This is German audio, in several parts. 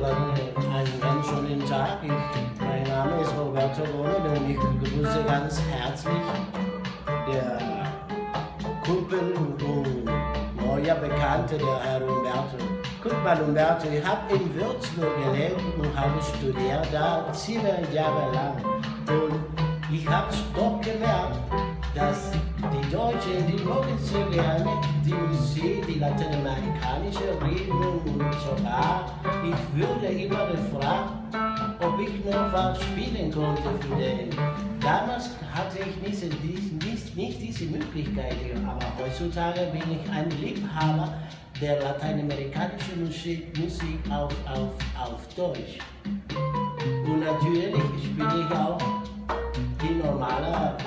einen ganz schönen Tag. Mein Name ist Roberto Lohne und ich begrüße ganz herzlich der Kumpel und neuer Bekannte, der Herr Umberto. Guck mal, Umberto, ich habe in Würzburg gelebt und habe studiert, da 7 Jahre lang. Und ich habe doch gemerkt, dass die Deutschen, die mögen sehr gerne die Musik, die lateinamerikanische Rhythmen und sogar, ich würde immer gefragt, ob ich noch was spielen konnte für den. Damals hatte ich nicht diese Möglichkeit, aber heutzutage bin ich ein Liebhaber der lateinamerikanischen Musik auf Deutsch. Und natürlich spiele ich auch die normale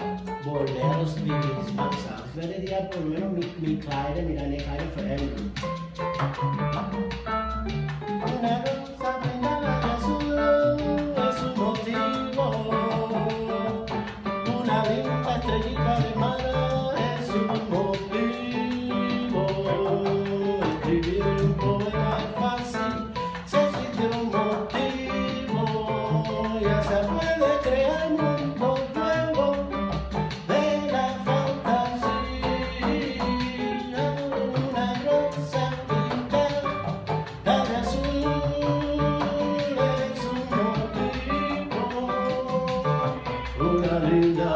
Boleros, wie ich Max sagt. Ich werde die Bolero mit einer kleinen Veränderung. Una rosa prendada azul es un motivo, una linda estrellita de mar es un motivo, escribir un poema es fácil, si existe un motivo, ya se puede crear mundo nuevo de la fantasía, una rosa pintada de azul es un motivo, una linda